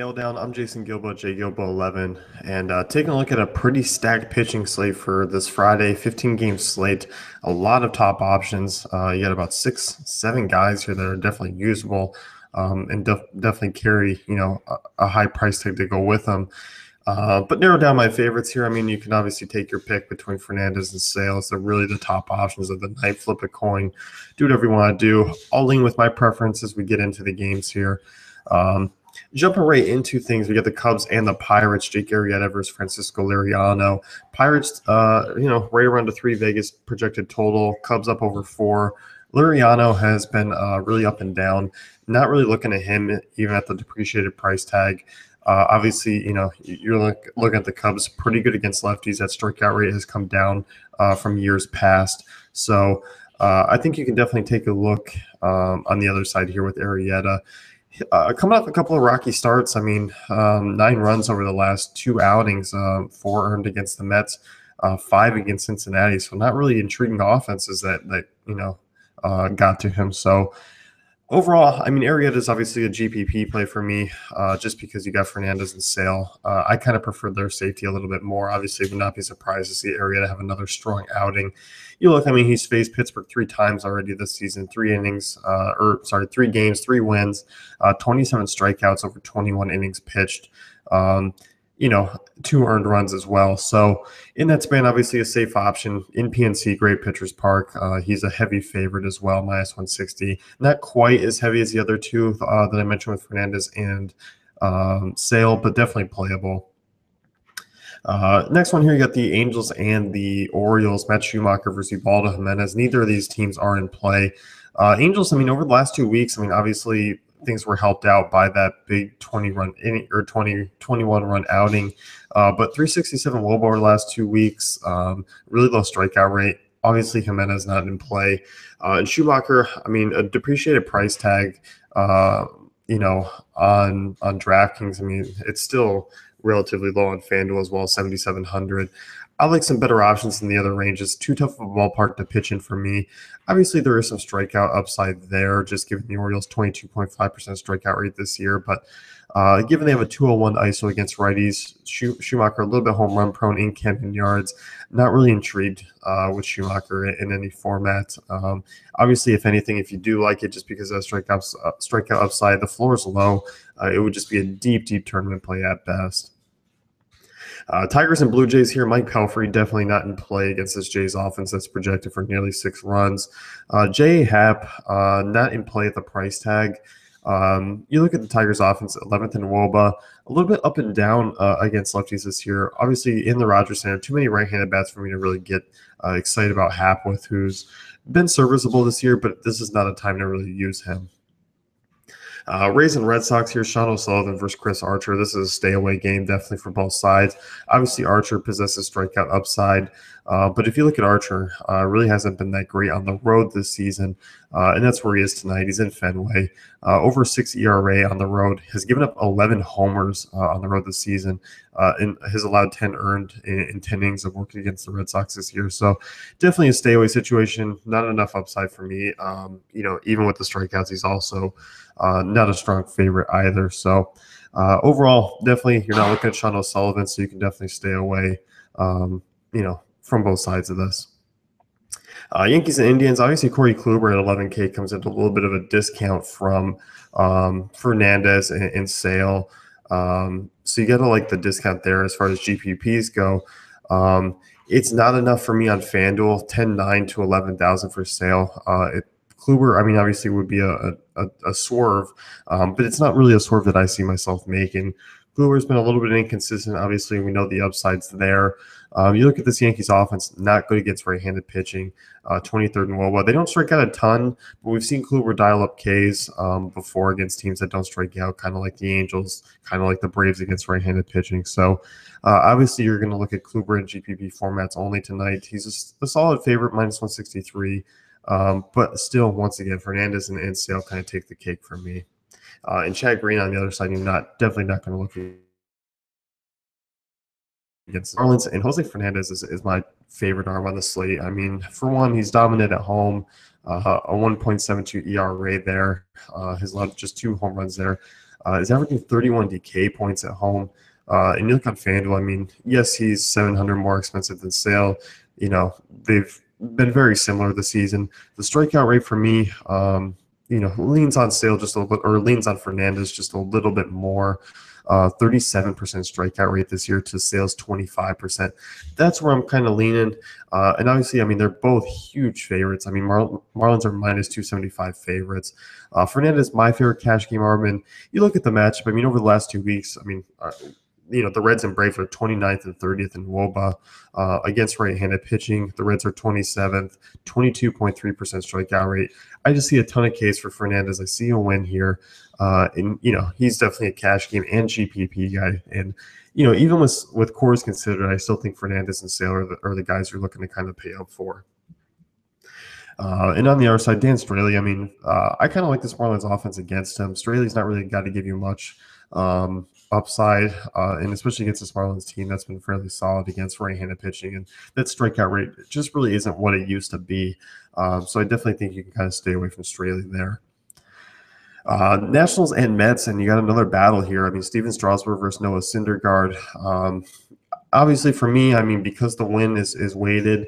Nail Down. I'm Jason Gilbo, JGilbo11, and taking a look at a pretty stacked pitching slate for this Friday, 15-game slate. A lot of top options. You got about 6, 7 guys here that are definitely usable, and definitely carry a high price tag to go with them. But narrow down my favorites here. I mean, you can obviously take your pick between Fernandez and Sales. They're really the top options of the night. Flip a coin, do whatever you want to do. I'll lean with my preference as we get into the games here. Jumping right into things, we got the Cubs and the Pirates. Jake Arrieta versus Francisco Liriano. Pirates, right around a 3 Vegas projected total. Cubs up over 4. Liriano has been really up and down. Not really looking at him even at the depreciated price tag. Obviously, you're looking at the Cubs pretty good against lefties. That strikeout rate has come down from years past. So I think you can definitely take a look on the other side here with Arrieta. Coming off a couple of rocky starts, I mean, 9 runs over the last 2 outings, 4 earned against the Mets, 5 against Cincinnati. So not really intriguing offenses that got to him. So overall, I mean, Arrieta is obviously a GPP play for me, just because you got Fernandez and Sale. I kind of prefer their safety a little bit more. Obviously, would not be surprised to see Arrieta have another strong outing. You look, I mean, he's faced Pittsburgh 3 times already this season, 3 games, 3 wins, 27 strikeouts over 21 innings pitched. 2 earned runs as well. So in that span, obviously a safe option in PNC, Great Pitchers Park. He's a heavy favorite as well, -160. Not quite as heavy as the other 2 that I mentioned with Fernandez and Sale, but definitely playable. Next one here, you got the Angels and the Orioles. Matt Schumacher versus Ubaldo Jimenez. Neither of these teams are in play. Angels, I mean, over the last 2 weeks, I mean, obviously things were helped out by that big 20-run inning or 21-run outing. But 367 WOBA over the last 2 weeks, really low strikeout rate. Obviously, Jimenez not in play. And Schumacher, I mean, a depreciated price tag, on DraftKings. I mean, it's still relatively low on FanDuel as well, 7,700. I like some better options in the other ranges. Too tough of a ballpark to pitch in for me. Obviously, there is some strikeout upside there, just given the Orioles' 22.5% strikeout rate this year. But given they have a 201 ISO against righties, Schumacher a little bit home run prone in Camden Yards. Not really intrigued with Schumacher in any format. Obviously, if anything, if you do like it, just because of strikeout upside, the floor is low. It would just be a deep, deep tournament play at best. Tigers and Blue Jays here. Mike Pelfrey definitely not in play against this Jays offense that's projected for nearly 6 runs. J.A. Happ not in play at the price tag. You look at the Tigers offense, 11th in WOBA, a little bit up and down against lefties this year. Obviously, in the Rogers Center, too many right-handed bats for me to really get excited about Happ with, who's been serviceable this year, but this is not a time to really use him. Rays and Red Sox here, Sean O'Sullivan versus Chris Archer. This is a stay-away game, definitely for both sides. Obviously, Archer possesses strikeout upside, but if you look at Archer, really hasn't been that great on the road this season, and that's where he is tonight. He's in Fenway. Over 6 ERA on the road, has given up 11 homers on the road this season, and has allowed 10 earned in 10 innings of working against the Red Sox this year. So definitely a stay-away situation. Not enough upside for me. Even with the strikeouts, he's also not a strong favorite either. So overall, definitely you're not looking at Sean O'Sullivan, so you can definitely stay away, from both sides of this. Yankees and Indians, obviously Corey Kluber at 11K comes into a little bit of a discount from Fernandez and Sale. So you got to like the discount there as far as GPPs go. It's not enough for me on FanDuel, 10,900 to 11,000 for Sale. Kluber, I mean, obviously would be a swerve, but it's not really a swerve that I see myself making. Kluber's been a little bit inconsistent. Obviously, we know the upside's there. You look at this Yankees offense, not good against right-handed pitching, 23rd in WOBA. They don't strike out a ton, but we've seen Kluber dial up Ks before against teams that don't strike out, kind of like the Angels, kind of like the Braves against right-handed pitching. So obviously, you're going to look at Kluber in GPP formats only tonight. He's a solid favorite, -163. But still, once again, Fernandez and Sale kind of take the cake for me. And Chad Green on the other side, you're definitely not going to look against Marlins. And Jose Fernandez is my favorite arm on the slate. I mean, for one, he's dominant at home, a 1.72 ERA there. Has allowed just 2 home runs there. is averaging 31 DK points at home. And you look on FanDuel, I mean, yes, he's 700 more expensive than Sale. They've been very similar this season. The strikeout rate for me, leans on Sale just a little bit, or leans on Fernandez just a little bit more. 37% strikeout rate this year to Sale's 25%. That's where I'm kind of leaning. And obviously, I mean, they're both huge favorites. I mean, Marlins are minus 275 favorites. Fernandez, my favorite cash game arm. And you look at the matchup, I mean, over the last 2 weeks, I mean, the Reds and Braves are 29th and 30th in WOBA against right-handed pitching. The Reds are 27th, 22.3% strikeout rate. I just see a ton of case for Fernandez. I see a win here. And he's definitely a cash game and GPP guy. And, even with cores considered, I still think Fernandez and Sale are the guys you're looking to kind of pay up for. And on the other side, Dan Straley, I mean, I kind of like this Marlins offense against him. Straley's not really a guy to give you much upside, and especially against this Marlins team that's been fairly solid against right-handed pitching, and that strikeout rate just really isn't what it used to be. So I definitely think you can kind of stay away from Straley there. Nationals and Mets, and you got another battle here. I mean, Steven Strasburg versus Noah Syndergaard. Obviously, for me, I mean, because the win is weighted,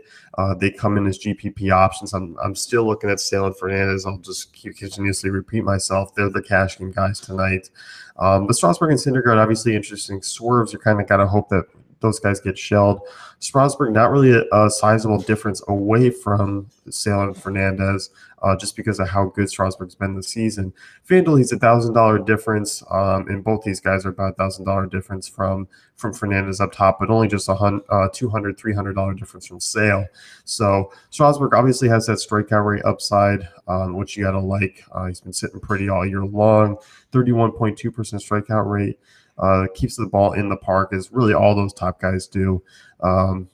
they come in as GPP options. I'm still looking at Sale and Fernandez. I'll just continuously repeat myself. They're the cash game guys tonight. But Strasburg and Syndergaard, obviously interesting swerves. You kind of got to hope that those guys get shelled. Strasburg, not really a sizable difference away from Sale and Fernandez, just because of how good Strasburg's been this season. FanDuel, he's $1,000 difference, and both these guys are about $1,000 difference from Fernandez up top, but only just $200, $300 difference from Sale. So Strasburg obviously has that strikeout rate upside, which you got to like. He's been sitting pretty all year long, 31.2% strikeout rate. Keeps the ball in the park, as really all those top guys do. And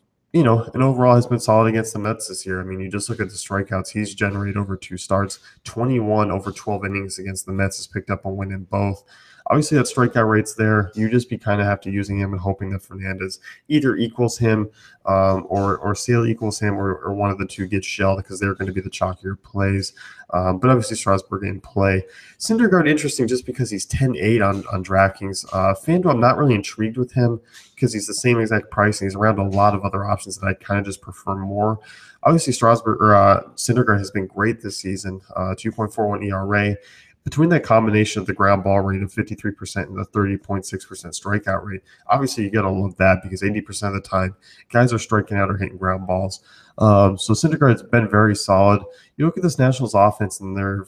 overall has been solid against the Mets this year. I mean, you just look at the strikeouts he's generated over 2 starts, 21 over 12 innings against the Mets, has picked up a win in both. Obviously, that strikeout rate's there. You just kind of have to using him and hoping that Fernandez either equals him or Sale equals him, or one of the two gets shelled, because they're going to be the chalkier plays. But obviously, Strasburg in play. Syndergaard, interesting just because he's 10-8 on DraftKings. FanDuel, I'm not really intrigued with him because he's the same exact price, and he's around a lot of other options that I kind of just prefer more. Obviously, Syndergaard has been great this season, 2.41 ERA. Between that combination of the ground ball rate of 53% and the 30.6% strikeout rate, obviously you got to love that, because 80% of the time guys are striking out or hitting ground balls. So Syndergaard's been very solid. You look at this Nationals offense, and they're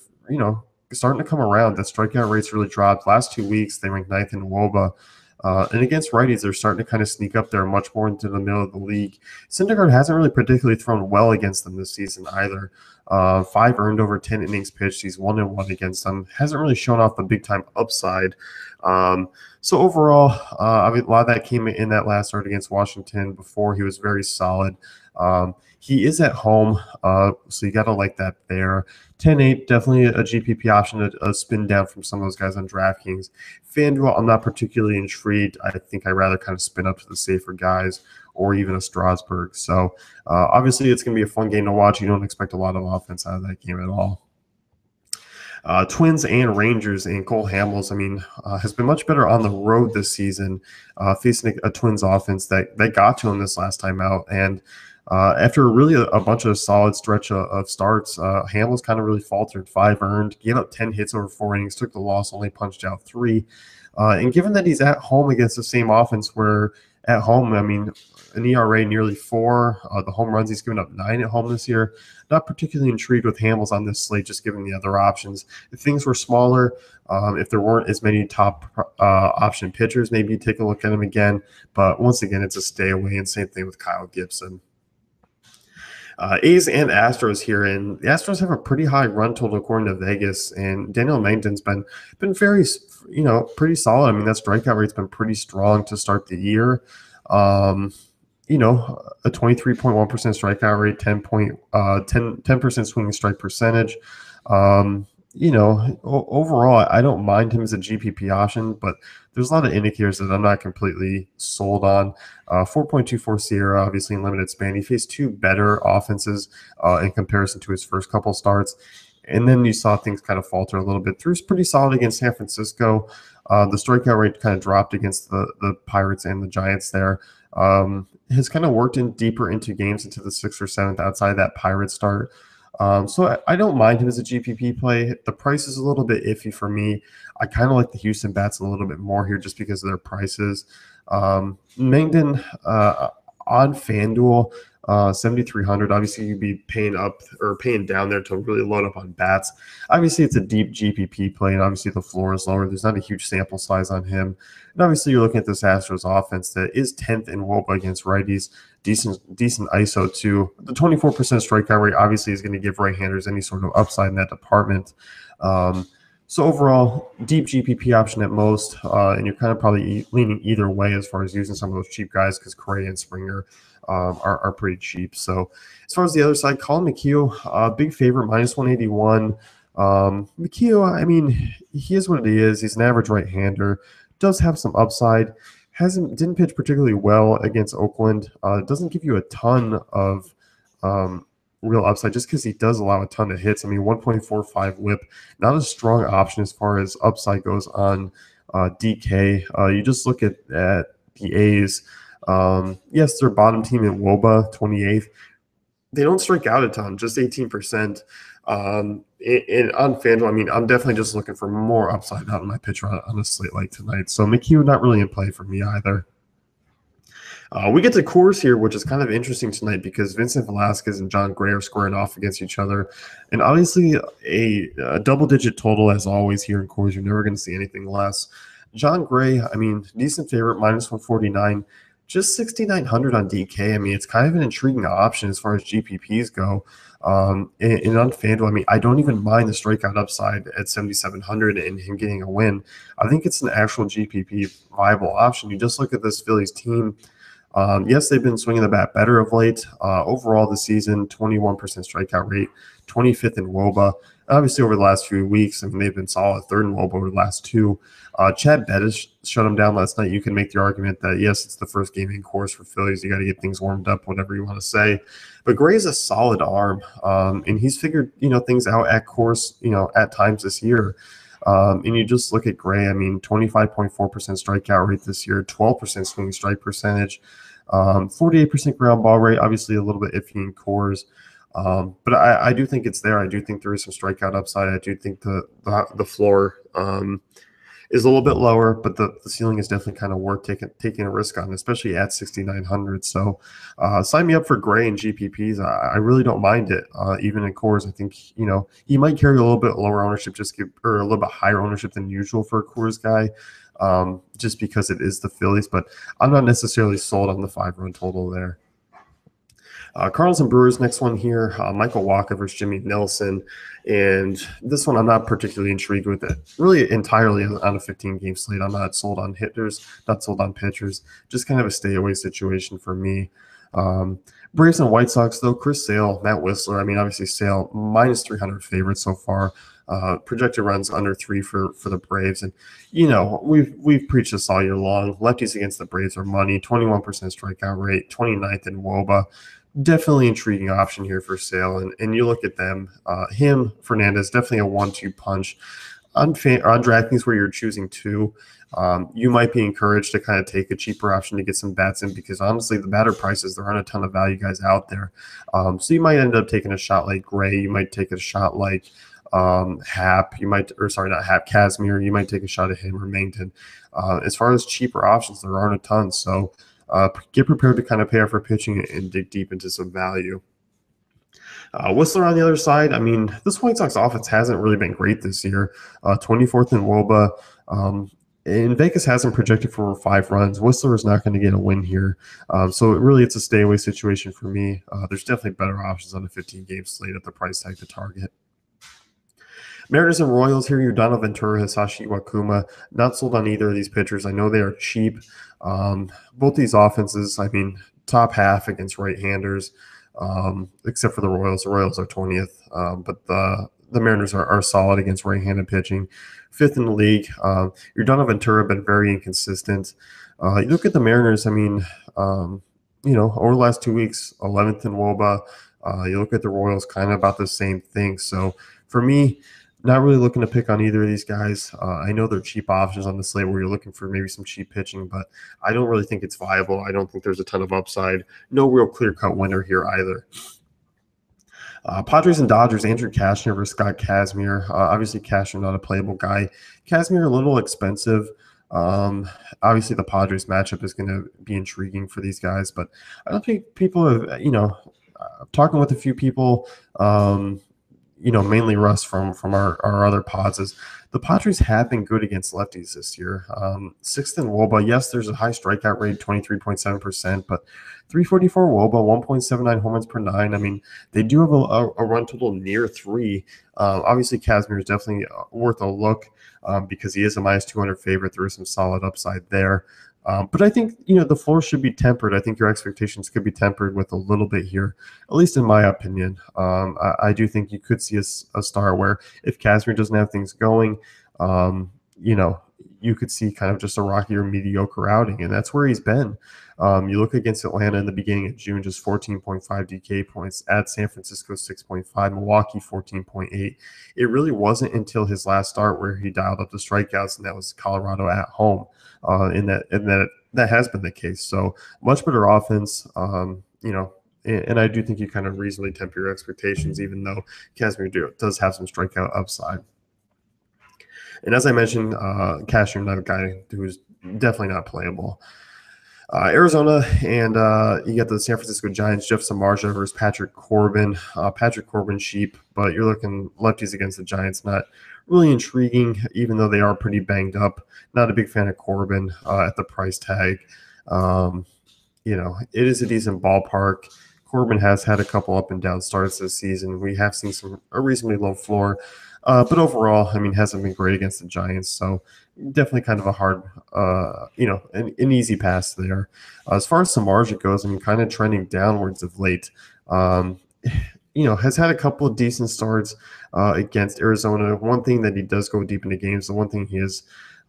starting to come around. That strikeout rate's really dropped. Last 2 weeks they ranked 9th in WOBA. And against righties, they're starting to kind of sneak up there much more into the middle of the league. Syndergaard hasn't really particularly thrown well against them this season either. 5 earned over 10 innings pitched. He's 1-1 against them. Hasn't really shown off the big-time upside. So overall, I mean, a lot of that came in that last start against Washington. Before, he was very solid. He is at home, so you got to like that there. 10-8, definitely a GPP option, a spin down from some of those guys on DraftKings. FanDuel, I'm not particularly intrigued. I think I'd rather kind of spin up to the safer guys, or even a Strasburg. So obviously it's going to be a fun game to watch. You don't expect a lot of offense out of that game at all. Twins and Rangers, and Cole Hamels, I mean, has been much better on the road this season, facing a Twins offense that got to him this last time out. And after really a bunch of solid stretch of starts, Hamels kind of really faltered. 5 earned, gave up 10 hits over 4 innings, took the loss, only punched out 3. And given that he's at home against the same offense, where at home, I mean, an ERA nearly 4, the home runs he's given up 9 at home this year. Not particularly intrigued with Hamels on this slate, just given the other options. If things were smaller, if there weren't as many top option pitchers, maybe take a look at him again. But once again, it's a stay away, and same thing with Kyle Gibson. A's and Astros here, and the Astros have a pretty high run total according to Vegas, and Daniel Langton's been very, pretty solid. I mean, that strikeout rate's been pretty strong to start the year. A 23.1% strikeout rate, 10% swinging strike percentage. Overall, I don't mind him as a GPP option, but there's a lot of indicators that I'm not completely sold on. 4.24 Sierra, obviously in limited span. He faced 2 better offenses in comparison to his first couple starts. And then you saw things kind of falter a little bit. Drew's pretty solid against San Francisco. The strikeout rate kind of dropped against the Pirates and the Giants there. Has kind of worked in deeper into games into the 6th or 7th outside of that Pirate start. So I don't mind him as a GPP play. The price is a little bit iffy for me. I kind of like the Houston bats a little bit more here just because of their prices. Mangden on FanDuel, 7,300. Obviously, you'd be paying up or paying down there to really load up on bats. Obviously, it's a deep GPP play, and obviously the floor is lower. There's not a huge sample size on him. And obviously, you're looking at this Astros offense that is 10th in WOBA against righties. Decent ISO too. The 24% strikeout rate obviously is going to give right-handers any sort of upside in that department. So overall, deep GPP option at most, and you're kind of probably leaning either way as far as using some of those cheap guys because Correa and Springer are pretty cheap. So as far as the other side, Colin McHugh, big favorite, minus 181. McHugh, I mean, he is what he is. He's an average right-hander, does have some upside. Didn't pitch particularly well against Oakland. Doesn't give you a ton of real upside just because he does allow a ton of hits. I mean, 1.45 whip, not a strong option as far as upside goes on DK. You just look at the A's. Yes, they're bottom team in WOBA, 28th. They don't strike out a ton, just 18%. On FanDuel, I mean, I'm definitely just looking for more upside out of my pitcher on a slate like tonight. So McHugh not really in play for me either. We get to Coors here, which is kind of interesting tonight because Vincent Velasquez and John Gray are squaring off against each other. And obviously a double-digit total as always here in Coors. You're never going to see anything less. John Gray, I mean, decent favorite, minus 149. Just 6,900 on DK. I mean, it's kind of an intriguing option as far as GPPs go. And on FanDuel, I mean, I don't even mind the strikeout upside at 7,700 and him getting a win. I think it's an actual GPP viable option. You just look at this Phillies team. Yes, they've been swinging the bat better of late. Overall this season, 21% strikeout rate, 25th in WOBA. Obviously, over the last few weeks, I mean, they've been solid, 3rd in WOBA over the last 2. Chad Bettis shut him down last night. You can make the argument that, yes, it's the first game in Coors for Phillies. You got to get things warmed up, whatever you want to say. But Gray's a solid arm, and he's figured, things out at Coors, at times this year. And you just look at Gray, I mean, 25.4% strikeout rate this year, 12% swinging strike percentage, 48% ground ball rate, obviously a little bit iffy in Coors. But I do think it's there. I do think there is some strikeout upside. I do think the floor is a little bit lower, but the ceiling is definitely kind of worth taking a risk on, especially at 6,900. So sign me up for Gray and GPPs. I really don't mind it, even in Coors. I think, he might carry a little bit lower ownership, or a little bit higher ownership than usual for a Coors guy, just because it is the Phillies. But I'm not necessarily sold on the 5-run total there. Cardinals and Brewers, next one here, Michael Wacha versus Jimmy Nelson. And this one I'm not particularly intrigued with it. Really entirely on a 15-game slate. I'm not sold on hitters, not sold on pitchers. Just kind of a stay-away situation for me. Braves and White Sox, though, Chris Sale, Matt Whistler. I mean, obviously Sale, minus 300 favorite so far. Projected runs under 3 for the Braves. And, we've preached this all year long. Lefties against the Braves are money. 21% strikeout rate, 29th in WOBA. Definitely intriguing option here for Sale. And you look at them, him, Fernandez, definitely a 1-2 punch. On DraftKings where you're choosing 2, you might be encouraged to kind of take a cheaper option to get some bats in because honestly, the batter prices, there aren't a ton of value guys out there. So you might end up taking a shot like Gray. You might take a shot like Hap. Not Hap, Casimir. You might take a shot at him or Mangton. As far as cheaper options, there aren't a ton. So get prepared to kind of pay out for pitching and dig deep into some value. Whistler on the other side, I mean, this White Sox offense hasn't really been great this year. 24th in WOBA. And Vegas hasn't projected for 5 runs. Whistler is not going to get a win here. So it's a stay-away situation for me. There's definitely better options on a 15-game slate at the price tag to target. Mariners and Royals here, Yudano Ventura, Hisashi Iwakuma. Not sold on either of these pitchers. I know they are cheap. Both these offenses, I mean, top half against right-handers, except for the Royals. The Royals are 20th, but the Mariners are solid against right-handed pitching. 5th in the league. Yudano Ventura been very inconsistent. You look at the Mariners, I mean, over the last 2 weeks, 11th in WOBA, You look at the Royals, kind of about the same thing. So for me, not really looking to pick on either of these guys. I know they're cheap options on the slate where you're looking for maybe some cheap pitching, but I don't really think it's viable. I don't think there's a ton of upside. No real clear-cut winner here either. Padres and Dodgers, Andrew Cashner versus Scott Kazmir. Obviously, Cashner not a playable guy. Kazmir a little expensive. Obviously, the Padres matchup is going to be intriguing for these guys, but I don't think people have, talking with a few people, mainly Russ from our other pods, is the Padres have been good against lefties this year. Sixth in WOBA. Yes, there's a high strikeout rate, 23.7%, but 344 WOBA, 1.79 home runs per nine. I mean, they do have a run total near 3. Obviously, Kazmir is definitely worth a look because he is a minus 200 favorite. There is some solid upside there. But I think, the floor should be tempered. I think your expectations could be tempered with a little bit here, at least in my opinion. I do think you could see a star where if Kazmir doesn't have things going, you could see kind of just a rocky or mediocre outing, and that's where he's been. You look against Atlanta in the beginning of June, just 14.5 DK points. At San Francisco, 6.5. Milwaukee, 14.8. It really wasn't until his last start where he dialed up the strikeouts, and that was Colorado at home. And that has been the case. So much better offense, and I do think you kind of reasonably temper your expectations, even though Kazmir does have some strikeout upside. And as I mentioned, Cashner, not a guy who's definitely not playable. Arizona, and you got the San Francisco Giants, Jeff Samardzija versus Patrick Corbin. Patrick Corbin cheap, but you're looking lefties against the Giants, not really intriguing, even though they are pretty banged up. Not a big fan of Corbin at the price tag. It is a decent ballpark. Corbin has had a couple up and down starts this season. We have seen a reasonably low floor. But overall, hasn't been great against the Giants. So definitely kind of a hard, an easy pass there. As far as Samardzija goes, kind of trending downwards of late. Has had a couple of decent starts against Arizona. One thing that he does go deep into games, the one thing he is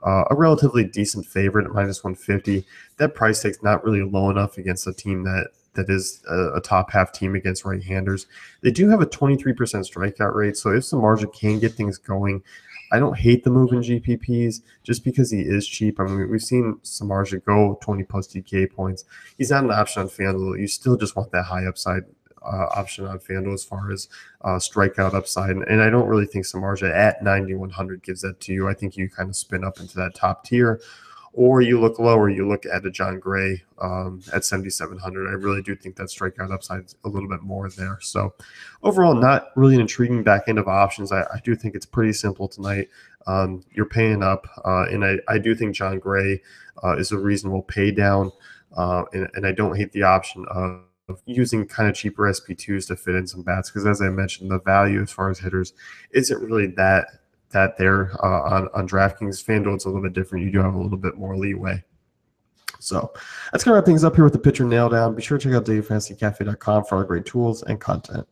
a relatively decent favorite at minus 150. That price tag's not really low enough against a team that is a top half team against right-handers. They do have a 23% strikeout rate, so if Samardzija can get things going, I don't hate the move in GPPs just because he is cheap. We've seen Samardzija go 20-plus DK points. He's not an option on FanDuel. You still just want that high upside option on FanDuel as far as strikeout upside. And I don't really think Samardzija at 9,100 gives that to you. I think you kind of spin up into that top tier. Or you look lower, you look at a John Gray at 7,700. I really do think that strikeout upside is a little bit more there. So overall, not really an intriguing back end of options. I do think it's pretty simple tonight. You're paying up, and I do think John Gray is a reasonable pay down, and I don't hate the option of using kind of cheaper SP2s to fit in some bats because, as I mentioned, the value as far as hitters isn't really that there on DraftKings. FanDuel, it's a little bit different. You do have a little bit more leeway. So that's going to wrap things up here with the pitcher nail down. Be sure to check out DailyFantasyCafe.com for all great tools and content.